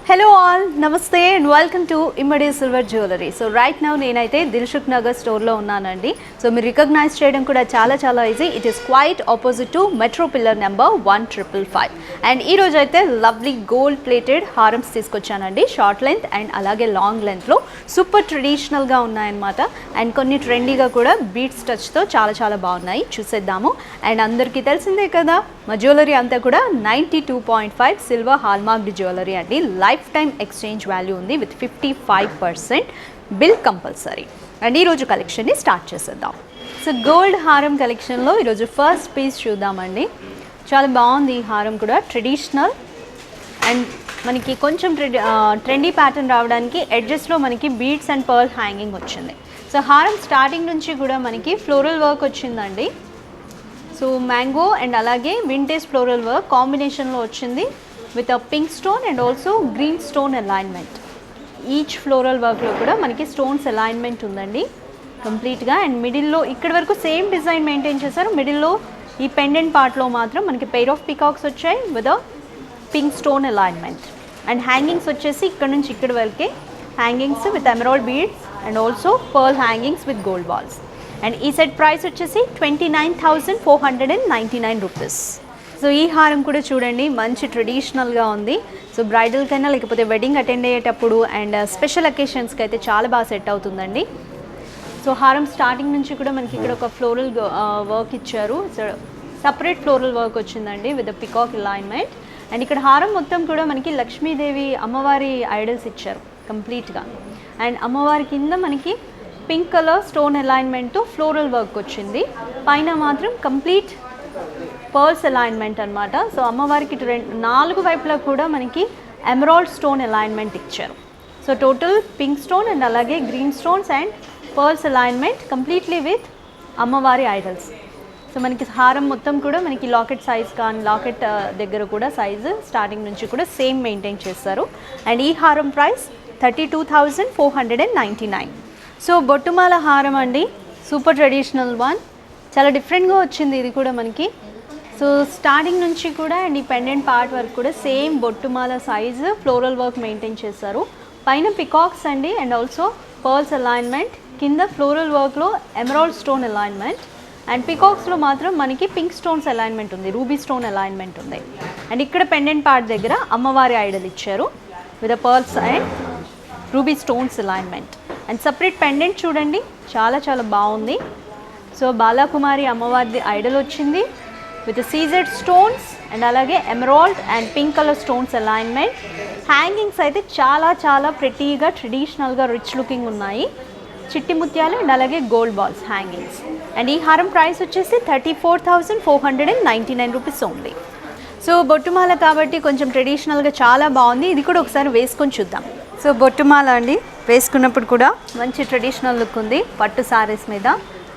Hello all, Namaste and welcome to Immadi Silver Jewelry. So right now నేనైతే దిల్సుఖ్ నగర్ స్టోర్లో ఉన్నానండి. So మీరు recognise చేయడం కూడా చాలా easy. It is quite opposite to metro pillar number 1555. And ఈ రోజు అయితే లవ్లీ గోల్డ్ ప్లేటెడ్ హారమ్స్ తీసుకొచ్చానండి. షార్ట్ లెంత్ అండ్ అలాగే లాంగ్ లెంత్లో సూపర్ ట్రెడిషనల్గా ఉన్నాయన్నమాట. అండ్ కొన్ని ట్రెండీగా కూడా బీట్స్ టచ్తో చాలా బాగున్నాయి. చూసేద్దాము. అండ్ అందరికీ తెలిసిందే కదా, మా జ్యువెలరీ అంతా కూడా 92.5 సిల్వర్ హాల్మార్క్డ్ జ్యువెలరీ అండి. లైఫ్ టైమ్ ఎక్స్చేంజ్ వాల్యూ ఉంది విత్ 55% బిల్ కంపల్సరీ. అండ్ ఈరోజు కలెక్షన్ని స్టార్ట్ చేసేద్దాం. సో గోల్డ్ హారం కలెక్షన్లో ఈరోజు ఫస్ట్ పీస్ చూద్దామండి. చాలా బాగుంది ఈ హారం కూడా, ట్రెడిషనల్ అండ్ మనకి కొంచెం ట్రెండీ ప్యాటర్న్ రావడానికి ఎడ్జెస్లో మనకి బీడ్స్ అండ్ పర్ల్ హ్యాంగింగ్ వచ్చింది. సో హారం స్టార్టింగ్ నుంచి కూడా మనకి ఫ్లోరల్ వర్క్ వచ్చిందండి. సో మ్యాంగో అండ్ అలాగే వింటేజ్ ఫ్లోరల్ వర్క్ కాంబినేషన్లో వచ్చింది with a pink stone and also green stone alignment. Each floral వర్క్లో కూడా మనకి స్టోన్స్ అలైన్మెంట్ ఉందండి కంప్లీట్గా. అండ్ మిడిల్లో ఇక్కడి వరకు సేమ్ డిజైన్ మెయింటైన్ చేశారు. మిడిల్లో ఈ పెండెంట్ పార్ట్లో మాత్రం మనకి పెయిర్ ఆఫ్ పికాక్స్ వచ్చాయి with a pink stone alignment. And hangings వచ్చేసి ఇక్కడ నుంచి ఇక్కడి వరకే hangings with emerald beads and also pearl hangings with gold balls. And ఈ సెట్ ప్రైస్ వచ్చేసి 29,499 రూపీస్. సో ఈ హారం కూడా చూడండి, మంచి ట్రెడిషనల్గా ఉంది. సో బ్రైడల్ కైనా లేకపోతే వెడ్డింగ్ అటెండ్ అయ్యేటప్పుడు అండ్ స్పెషల్ అకేషన్స్కి అయితే చాలా బాగా సెట్ అవుతుందండి. సో హారం స్టార్టింగ్ నుంచి కూడా మనకి ఇక్కడ ఒక ఫ్లోరల్ వర్క్ ఇచ్చారు. సో సపరేట్ ఫ్లోరల్ వర్క్ వచ్చిందండి విత్ పికాక్ అలైన్మెంట్. అండ్ ఇక్కడ హారం మొత్తం కూడా మనకి లక్ష్మీదేవి అమ్మవారి ఐడల్స్ ఇచ్చారు కంప్లీట్గా. అండ్ అమ్మవారి కింద మనకి pink colour stone alignment floral work వచ్చింది. పైన మాత్రం కంప్లీట్ పర్ల్స్ అలైన్మెంట్ అనమాట. సో అమ్మవారికి 4 వైపులా కూడా మనకి ఎమరాల్డ్ స్టోన్ అలైన్మెంట్ ఇచ్చారు. So total pink stone and అలాగే green stones and pearls alignment completely with అమ్మవారి ఐడల్స్. సో మనకి హారం మొత్తం కూడా మనకి లాకెట్ సైజ్ కానీ లాకెట్ దగ్గర కూడా సైజు స్టార్టింగ్ నుంచి కూడా సేమ్ మెయింటైన్ చేస్తారు. అండ్ ఈ హారం ప్రైస్ 32,499. సో బొట్టుమాల హారం అండి, సూపర్ ట్రెడిషనల్ వన్, చాలా డిఫరెంట్గా వచ్చింది ఇది కూడా మనకి. సో స్టార్టింగ్ నుంచి కూడా అండ్ ఈ పెండెంట్ పార్ట్ వరకు కూడా సేమ్ బొట్టుమాల సైజు ఫ్లోరల్ వర్క్ మెయింటైన్ చేస్తారు. పైన పికాక్స్ అండి అండ్ ఆల్సో పర్ల్స్ అలైన్మెంట్, కింద ఫ్లోరల్ వర్క్లో ఎమరాల్డ్ స్టోన్ అలైన్మెంట్ అండ్ పికాక్స్లో మాత్రం మనకి పింక్ స్టోన్స్ అలైన్మెంట్ ఉంది, రూబీ స్టోన్ అలైన్మెంట్ ఉంది. అండ్ ఇక్కడ పెండెంట్ పార్ట్ దగ్గర అమ్మవారి ఐడల్ ఇచ్చారు with pearls and ruby stones alignment. And separate pendant చూడండి, చాలా బాగుంది. సో బాలాకుమారి అమ్మవారిది ఐడల్ వచ్చింది విత్ సీజెడ్ స్టోన్స్ అండ్ అలాగే emerald and pink colour stones alignment. Hangings అయితే చాలా ప్రెటీగా ట్రెడిషనల్గా రిచ్ లుకింగ్ ఉన్నాయి. చిట్టి ముత్యాలు అండ్ అలాగే గోల్డ్ బాల్స్ హ్యాంగింగ్స్. అండ్ ఈ హారం ప్రైస్ వచ్చేసి 34,499 రూపీస్ ఓన్లీ. సో బొట్టుమాల కాబట్టి కొంచెం ట్రెడిషనల్గా చాలా బాగుంది. ఇది కూడా ఒకసారి వేసుకొని చూద్దాం. సో బొట్టుమాల అండి, వేసుకున్నప్పుడు కూడా మంచి ట్రెడిషనల్ లుక్ ఉంది. పట్టు సారీస్ మీద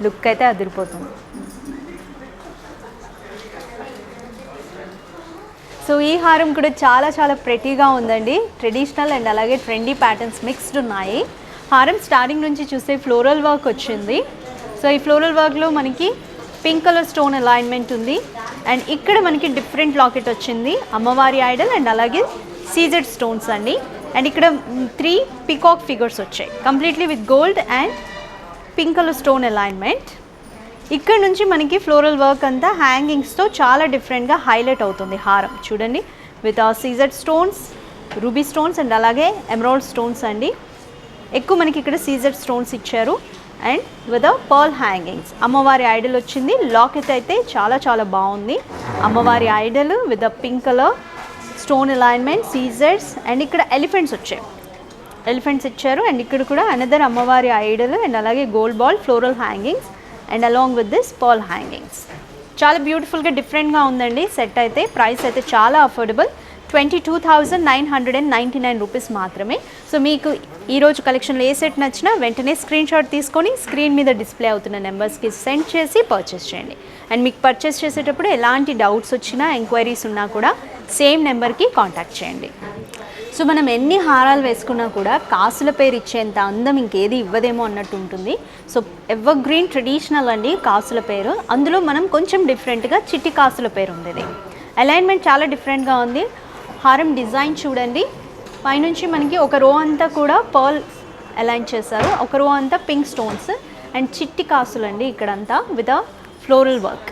లుక్ అయితే అదిరిపోతుంది. సో ఈ హారం కూడా చాలా ప్రెటీగా ఉందండి. ట్రెడిషనల్ అండ్ అలాగే ట్రెండీ ప్యాటర్న్స్ మిక్స్డ్ ఉన్నాయి. హారం స్టార్టింగ్ నుంచి చూస్తే ఫ్లోరల్ వర్క్ వచ్చింది. సో ఈ ఫ్లోరల్ వర్క్లో మనకి పింక్ కలర్ స్టోన్ అలైన్మెంట్ ఉంది. అండ్ ఇక్కడ మనకి డిఫరెంట్ లాకెట్ వచ్చింది, అమ్మవారి ఐడల్ అండ్ అలాగే సీజెడ్ స్టోన్స్ అండి. అండ్ ఇక్కడ 3 పికాక్ ఫిగర్స్ వచ్చాయి completely with gold and pink colour stone alignment. ఇక్కడ నుంచి మనకి ఫ్లోరల్ వర్క్ అంతా హ్యాంగింగ్స్తో చాలా డిఫరెంట్గా హైలైట్ అవుతుంది హారం. చూడండి with CZ stones, ruby stones and అలాగే ఎమరాల్డ్ స్టోన్స్ అండి. ఎక్కువ మనకి ఇక్కడ సీజెడ్ స్టోన్స్ ఇచ్చారు అండ్ విత్ పర్ల్ హ్యాంగింగ్స్. అమ్మవారి ఐడల్ వచ్చింది. లాకెట్ అయితే చాలా బాగుంది. అమ్మవారి idol with pink colour stone alignment, సీజెడ్స్ అండ్ ఇక్కడ ఎలిఫెంట్స్ వచ్చాయి, ఎలిఫెంట్స్ ఇచ్చారు. అండ్ ఇక్కడ కూడా అనదర్ అమ్మవారి ఐడల్ అండ్ అలాగే gold ball floral hangings and along with this pearl hangings. చాలా బ్యూటిఫుల్గా డిఫరెంట్గా ఉందండి సెట్ అయితే. ప్రైస్ అయితే చాలా అఫోర్డబుల్, 22,999 రూపీస్ మాత్రమే. సో మీకు ఈరోజు కలెక్షన్లో ఏ సెట్ నచ్చినా వెంటనే స్క్రీన్ షాట్ తీసుకొని స్క్రీన్ మీద డిస్ప్లే అవుతున్న నెంబర్స్కి సెండ్ చేసి పర్చేస్ చేయండి. అండ్ మీకు పర్చేస్ చేసేటప్పుడు ఎలాంటి డౌట్స్ వచ్చినా ఎంక్వైరీస్ ఉన్నా కూడా సేమ్ నెంబర్కి కాంటాక్ట్ చేయండి. సో మనం ఎన్ని హారాలు వేసుకున్నా కూడా కాసుల పేరు ఇచ్చేంత అందం ఇంకేది ఇవ్వదేమో అన్నట్టు ఉంటుంది. సో ఎవర్ గ్రీన్ ట్రెడిషనల్ అండి కాసుల పేరు. అందులో మనం కొంచెం డిఫరెంట్గా చిట్టి కాసుల పేరు ఉంది. ఇది అలైన్మెంట్ చాలా డిఫరెంట్గా ఉంది. హారం డిజైన్ చూడండి, పైనుంచి మనకి ఒక రో అంతా కూడా పర్ల్ అలైన్ చేశారు, ఒక రో అంతా పింక్ స్టోన్స్ అండ్ చిట్టి కాసులు అండి ఇక్కడంతా with a floral work.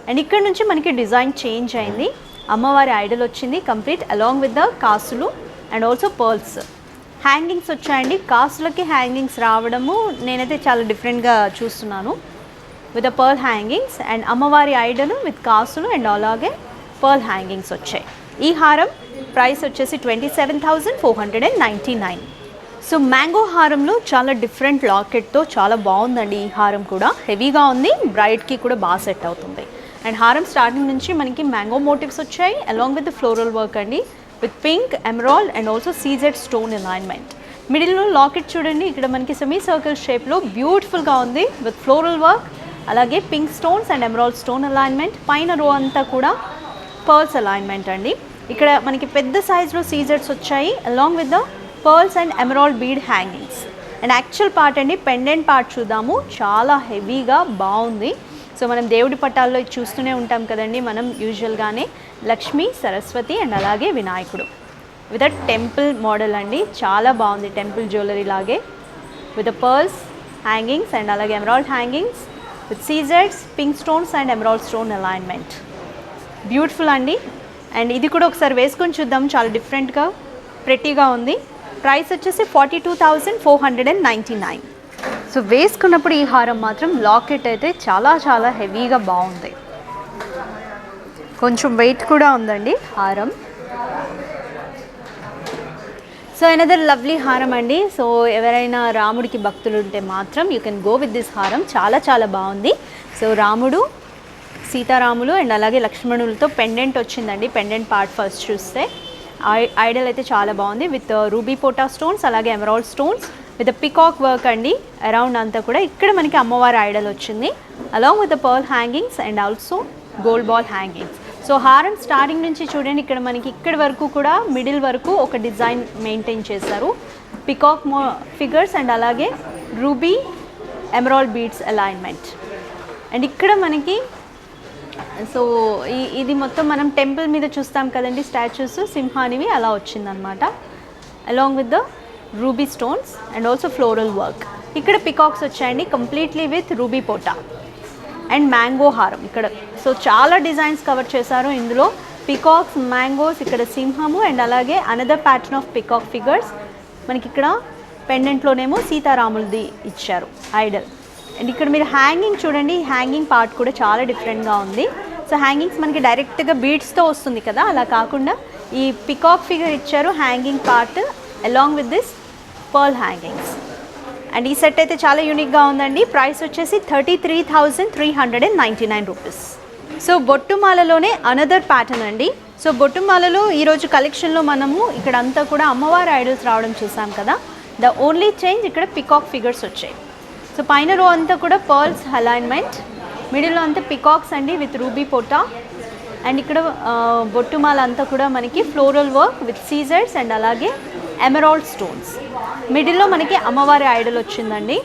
And ఇక్కడ నుంచి మనకి డిజైన్ చేంజ్ అయింది, అమ్మవారి ఐడల్ వచ్చింది కంప్లీట్ అలాంగ్ విత్ ద కాసులు అండ్ ఆల్సో పర్ల్స్. హ్యాంగింగ్స్ వచ్చాయండి, కాసులకి హ్యాంగింగ్స్ రావడము నేనైతే చాలా డిఫరెంట్గా చూస్తున్నాను with the pearl hangings. And అమ్మవారి ఐడల్ విత్ కాసులు అండ్ అలాగే పర్ల్ హ్యాంగింగ్స్ వచ్చాయి. ఈ హారం ప్రైస్ వచ్చేసి 27,499. సో మ్యాంగో హారంలో చాలా డిఫరెంట్ లాకెట్తో చాలా బాగుందండి. ఈ హారం కూడా హెవీగా ఉంది, బ్రైడ్కి కూడా బాగా సెట్ అవుతుంది. అండ్ హారం స్టార్టింగ్ నుంచి మనకి మ్యాంగో మోటివ్స్ వచ్చాయి అలాంగ్ విత్ ఫ్లోరల్ వర్క్ అండి with pink, emerald and also CZ stone alignment. మిడిల్లో లాకెట్ చూడండి, ఇక్కడ మనకి సెమీ సర్కిల్ షేప్లో బ్యూటిఫుల్గా ఉంది విత్ ఫ్లోరల్ వర్క్, అలాగే pink stones and emerald stone alignment. పైన రో అంతా కూడా పర్ల్స్ అలైన్మెంట్ అండి. ఇక్కడ మనకి పెద్ద సైజ్లో సీజెడ్స్ వచ్చాయి along with the pearls and emerald bead hangings. And actual part అండి, పెండెంట్ పార్ట్ చూద్దాము, చాలా హెవీగా బాగుంది. సో మనం దేవుడి పటాల్లో చూస్తూనే ఉంటాం కదండి మనం యూజువల్గానే, లక్ష్మి, సరస్వతి అండ్ అలాగే వినాయకుడు విత్ అ టెంపుల్ మోడల్ అండి. చాలా బాగుంది, టెంపుల్ జ్యువెలరీ లాగే with the pearls hangings and అలాగే ఎమరాల్డ్ హ్యాంగింగ్స్ విత్ సీజెడ్స్, pink stones and emerald stone alignment. Beautiful అండి. అండ్ ఇది కూడా ఒకసారి వేసుకొని చూద్దాం, చాలా డిఫరెంట్గా ప్రెట్టీగా ఉంది. ప్రైస్ వచ్చేసి 42,499. సో వేసుకున్నప్పుడు ఈ హారం మాత్రం లాకెట్ అయితే చాలా చాలా హెవీగా బాగుంది, కొంచెం వెయిట్ కూడా ఉందండి హారం. సో అనదర్ లవ్లీ హారం అండి. సో ఎవరైనా రాముడికి భక్తులు ఉంటే మాత్రం you can go with this హారం, చాలా చాలా బాగుంది. సో రాముడు, సీతారాములు అండ్ అలాగే లక్ష్మణులతో పెండెంట్ వచ్చిందండి. పెండెంట్ పార్ట్ ఫస్ట్ చూస్తే ఐడల్ అయితే చాలా బాగుంది విత్ రూబీ పోటా స్టోన్స్, అలాగే emerald stones with peacock work అండి అరౌండ్ అంతా కూడా. ఇక్కడ మనకి అమ్మవారి ఐడల్ వచ్చింది along with pearl hangings and also gold ball hangings. So హారం స్టార్టింగ్ నుంచి చూడండి, ఇక్కడ మనకి ఇక్కడి వరకు కూడా మిడిల్ వరకు ఒక డిజైన్ మెయింటైన్ చేశారు, పికాక్ ఫిగర్స్ అండ్ అలాగే ruby emerald beads alignment. And ఇక్కడ మనకి సో ఇది మొత్తం మనం టెంపుల్ మీద చూస్తాం కదండి స్టాచ్యూస్, సింహానివి అలా వచ్చిందనమాట along with the ruby stones and also floral work. ఇక్కడ పికాక్స్ వచ్చాయండి కంప్లీట్లీ విత్ రూబీ పోటా అండ్ మ్యాంగో హారం ఇక్కడ. సో చాలా డిజైన్స్ కవర్ చేశారు ఇందులో, పికాక్స్, మ్యాంగోస్, ఇక్కడ సింహము అండ్ అలాగే another pattern of peacock figures. మనకి ఇక్కడ పెండెంట్లోనేమో సీతారాములది ఇచ్చారు ఐడల్. అండ్ ఇక్కడ మీరు హ్యాంగింగ్ చూడండి, హ్యాంగింగ్ పార్ట్ కూడా చాలా డిఫరెంట్గా ఉంది. సో హ్యాంగింగ్స్ మనకి డైరెక్ట్గా బీడ్స్తో వస్తుంది కదా, అలా కాకుండా ఈ పికాక్ ఫిగర్ ఇచ్చారు hanging part along with this pearl hangings. And ఈ సెట్ అయితే చాలా యూనిక్గా ఉందండి. ప్రైస్ వచ్చేసి 33,399 రూపీస్. సో బొట్టుమాలలోనే అనదర్ ప్యాటర్న్ అండి. సో బొట్టుమాలలో ఈరోజు కలెక్షన్లో మనము ఇక్కడ అంతా కూడా అమ్మవారి ఐడల్స్ రావడం చూసాం కదా, ద ఓన్లీ చేంజ్ ఇక్కడ పికాక్ ఫిగర్స్ వచ్చాయి. సో పైన రో అంతా కూడా పర్ల్స్ అలైన్మెంట్, మిడిల్లో అంతా పికాక్స్ అండి విత్ రూబీ పోటా. అండ్ ఇక్కడ బొట్టుమాల అంతా కూడా మనకి floral work with scissors and అలాగే ఎమరాల్డ్ స్టోన్స్. మిడిల్లో మనకి అమ్మవారి ఐడల్ వచ్చిందండి.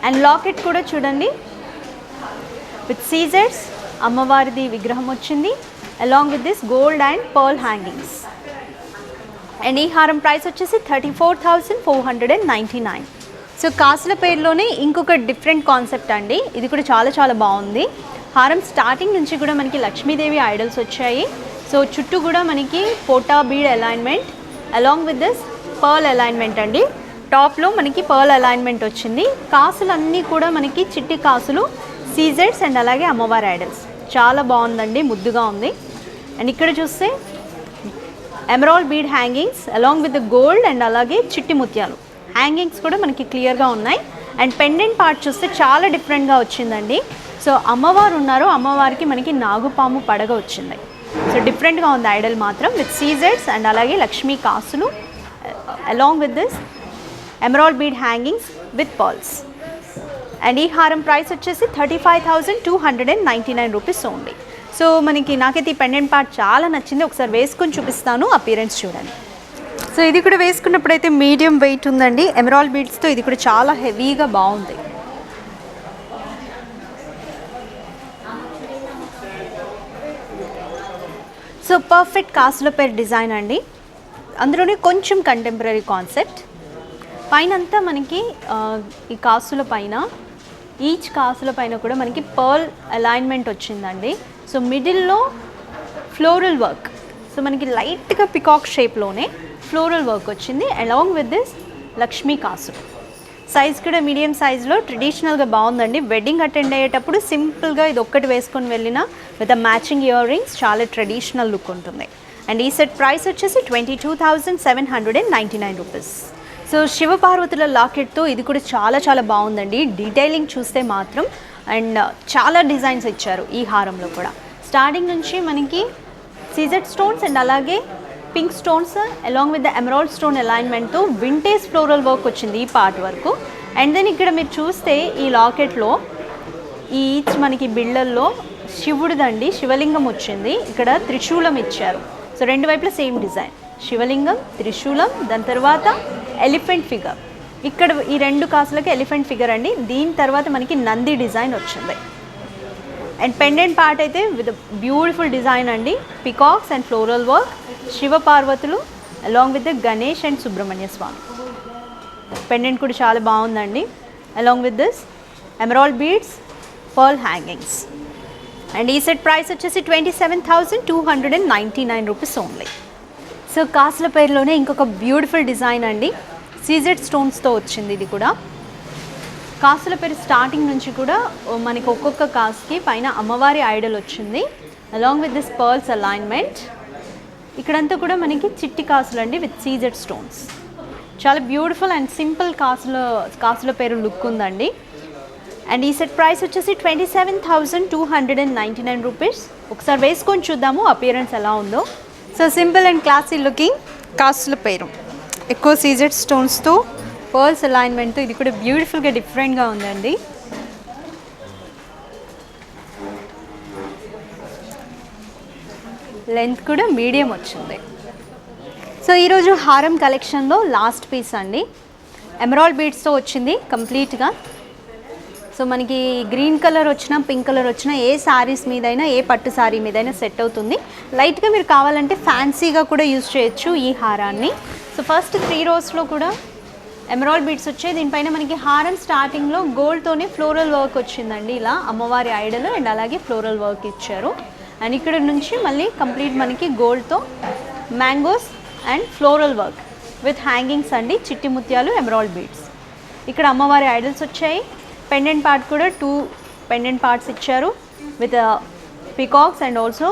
అండ్ లాకెట్ కూడా చూడండి విత్ సీజర్స్, అమ్మవారిది విగ్రహం వచ్చింది along with this gold and pearl hangings. And ఈ హారం ప్రైస్ వచ్చేసి 34,499. సో కాసుల పేరులోనే ఇంకొక డిఫరెంట్ కాన్సెప్ట్ అండి, ఇది కూడా చాలా చాలా బాగుంది. హారం స్టార్టింగ్ నుంచి కూడా మనకి లక్ష్మీదేవి ఐడల్స్ వచ్చాయి. సో చుట్టూ కూడా మనకి పోటా bead alignment along with this pearl alignment అండి. టాప్లో మనకి పర్ల్ అలైన్మెంట్ వచ్చింది. కాసులు అన్నీ కూడా మనకి చిట్టి కాసులు, సీజెడ్స్ అండ్ అలాగే అమ్మవారి ఐడల్స్. చాలా బాగుందండి, ముద్దుగా ఉంది. అండ్ ఇక్కడ చూస్తే emerald bead hangings along with gold and అలాగే చిట్టి ముత్యాలు హ్యాంగింగ్స్ కూడా మనకి క్లియర్గా ఉన్నాయి. అండ్ పెండెంట్ పార్ట్ చూస్తే చాలా డిఫరెంట్గా వచ్చిందండి. సో అమ్మవారు ఉన్నారు, అమ్మవారికి మనకి నాగుపాము పడగ వచ్చింది. సో డిఫరెంట్గా ఉంది ఐడల్ మాత్రం విత్ సీజెడ్స్ అండ్ అలాగే లక్ష్మీ కాసులు along with this emerald bead hangings with pearls. And ఈ హారం ప్రైస్ వచ్చేసి 35,299 రూపీస్ ఓన్లీ. సో మనకి నాకైతే ఈ పెండెంట్ పార్ట్ చాలా నచ్చింది, ఒకసారి వేసుకొని చూపిస్తాను, అపియరెన్స్ చూడండి. సో ఇది కూడా వేసుకున్నప్పుడు అయితే మీడియం వెయిట్ ఉందండి, ఎమరాల్డ్ బీడ్స్తో ఇది కూడా చాలా హెవీగా బాగుంది. సో పర్ఫెక్ట్ కాసుల పేరు డిజైన్ అండి. అందులోనే కొంచెం కంటెంపరీ కాన్సెప్ట్. పైన అంతా మనకి ఈ కాసుల పైన ఈచ్ కాసుల పైన కూడా మనకి పర్ల్ అలైన్మెంట్ వచ్చిందండి. సో మిడిల్లో ఫ్లోరల్ వర్క్, సో మనకి లైట్గా పికాక్ షేప్లోనే ఫ్లోరల్ వర్క్ వచ్చింది అలాంగ్ విత్ దిస్ లక్ష్మీ కాసు. సైజ్ కూడా మీడియం సైజ్లో ట్రెడిషనల్గా బాగుందండి. వెడ్డింగ్ అటెండ్ అయ్యేటప్పుడు సింపుల్గా ఇది ఒక్కటి వేసుకొని వెళ్ళినా విత్ మ్యాచింగ్ ఇయర్ రింగ్స్ చాలా ట్రెడిషనల్ లుక్ ఉంటుంది. అండ్ ఈ సెట్ ప్రైస్ వచ్చేసి 22,799 రూపీస్. సో శివపార్వతుల లాకెట్తో ఇది కూడా చాలా చాలా బాగుందండి. డీటెయిలింగ్ చూస్తే మాత్రం అండ్ చాలా డిజైన్స్ ఇచ్చారు ఈ హారంలో కూడా. స్టార్టింగ్ నుంచి మనకి సీజెడ్ స్టోన్స్ అండ్ అలాగే pink stones along with the emerald stone అలైన్మెంట్తో వింటేజ్ ఫ్లోరల్ వర్క్ వచ్చింది ఈ పార్ట్ వరకు. అండ్ దెన్ ఇక్కడ మీరు చూస్తే ఈ లాకెట్లో ఈచ్ మనకి బిళ్ళల్లో శివుడిదండి, శివలింగం వచ్చింది. ఇక్కడ త్రిశూలం ఇచ్చారు. సో రెండు వైపులా సేమ్ డిజైన్, శివలింగం, త్రిశూలం, దాని తర్వాత ఎలిఫెంట్ ఫిగర్. ఇక్కడ ఈ రెండు కాసులకి ఎలిఫెంట్ ఫిగర్ అండి. దీని తర్వాత మనకి నంది డిజైన్ వచ్చింది. అండ్ పెండెంట్ పార్ట్ అయితే విత్ బ్యూటిఫుల్ డిజైన్ అండి, peacocks and floral work, Shiva పార్వతులు along with the Ganesh and Subrahmanya Swamy. Pendant కూడా చాలా బాగుందండి. Along with this emerald beads, pearl hangings. And ఈ సెట్ ప్రైస్ వచ్చేసి 27,299 రూపీస్ ఓన్లీ. సో కాసుల పేరులోనే ఇంకొక బ్యూటిఫుల్ డిజైన్ అండి, సీజెడ్ స్టోన్స్తో వచ్చింది. ఇది కూడా కాసుల పేరు స్టార్టింగ్ నుంచి కూడా మనకి ఒక్కొక్క కాసుకి పైన అమ్మవారి ఐడల్ వచ్చింది along with this pearls alignment. ఇక్కడంతా కూడా మనకి చిట్టి కాసులు అండి విత్ సీజెడ్ స్టోన్స్. చాలా బ్యూటిఫుల్ అండ్ సింపుల్ కాసుల పేరు లుక్ ఉందండి. అండ్ ఈ సెట్ ప్రైస్ వచ్చేసి 27,299 రూపీస్. ఒకసారి వేసుకొని చూద్దాము అపియరెన్స్ ఎలా ఉందో. So simple and classy looking కాసుల పేరు, ఎక్కువ సీజెడ్ స్టోన్స్తో పర్ల్స్ అలైన్మెంట్తో ఇది కూడా బ్యూటిఫుల్గా డిఫరెంట్గా ఉందండి. లెంత్ కూడా మీడియం వచ్చింది. సో ఈరోజు హారం కలెక్షన్లో లాస్ట్ పీస్ అండి, ఎమరాల్డ్ బీడ్స్తో వచ్చింది కంప్లీట్గా. సో మనకి గ్రీన్ కలర్ వచ్చినా పింక్ కలర్ వచ్చినా ఏ శారీస్ మీదైనా ఏ పట్టు శారీ మీదైనా సెట్ అవుతుంది. లైట్గా మీరు కావాలంటే ఫ్యాన్సీగా కూడా యూజ్ చేయొచ్చు ఈ హారాన్ని. సో ఫస్ట్ 3 రోస్లో కూడా ఎమరాల్డ్ బీడ్స్ వచ్చాయి. దీనిపైన మనకి హారం స్టార్టింగ్లో గోల్డ్తోనే ఫ్లోరల్ వర్క్ వచ్చిందండి, ఇలా అమ్మవారి ఐడల్ అండ్ అలాగే ఫ్లోరల్ వర్క్ ఇచ్చారు. అండ్ ఇక్కడ నుంచి మళ్ళీ కంప్లీట్ మనకి గోల్డ్తో mangoes and floral work with hangings అండి, చిట్టి ముత్యాలు, ఎమరాల్డ్ బీడ్స్. ఇక్కడ అమ్మవారి ఐడల్స్ వచ్చాయి. పెండెంట్ పార్ట్ కూడా 2 పెండెంట్ పార్ట్స్ ఇచ్చారు విత్ పికాక్స్ అండ్ ఆల్సో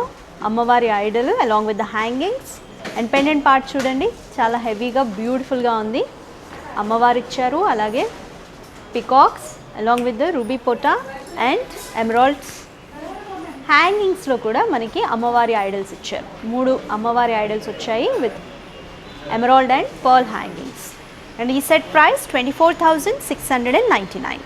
అమ్మవారి idol along with the hangings. And pendant part చూడండి చాలా హెవీగా బ్యూటిఫుల్గా ఉంది. అమ్మవారు ఇచ్చారు, అలాగే peacocks along with the ruby పోటా అండ్ ఎమరాల్డ్స్. హ్యాంగింగ్స్లో కూడా మనకి అమ్మవారి ఐడల్స్ ఇచ్చారు. 3 అమ్మవారి ఐడల్స్ వచ్చాయి with emerald and pearl hangings. And ఈ సెట్ ప్రైస్ 24,699.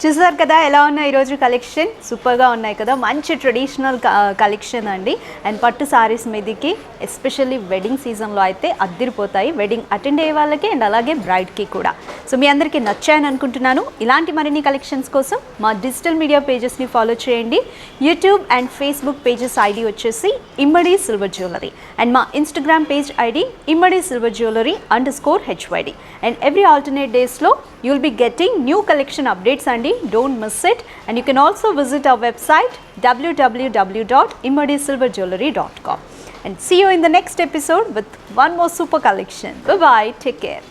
చూసారు కదా ఎలా ఉన్నాయి ఈరోజు కలెక్షన్, సూపర్గా ఉన్నాయి కదా. మంచి ట్రెడిషనల్ కలెక్షన్ అండి. అండ్ పట్టు సారీస్ మీదకి ఎస్పెషల్లీ వెడ్డింగ్ సీజన్లో అయితే అద్దిరిపోతాయి, వెడ్డింగ్ అటెండ్ అయ్యే వాళ్ళకి అండ్ అలాగే బ్రైడ్కి కూడా. సో మీ అందరికీ నచ్చాయని అనుకుంటున్నాను. ఇలాంటి మరిన్ని కలెక్షన్స్ కోసం మా డిజిటల్ మీడియా పేజెస్ని ఫాలో చేయండి. YouTube and Facebook pages ID వచ్చేసి ఇమ్మడి సిల్వర్ జ్యువెలరీ అండ్ మా Instagram page ID Immadi silver jewellery _HYD. And every alternate డేస్లో you will be getting new collection updates and don't miss it. And you can also visit our website www.immadisilverjewelry.com. And see you in the next episode with one more super collection. Bye bye, take care.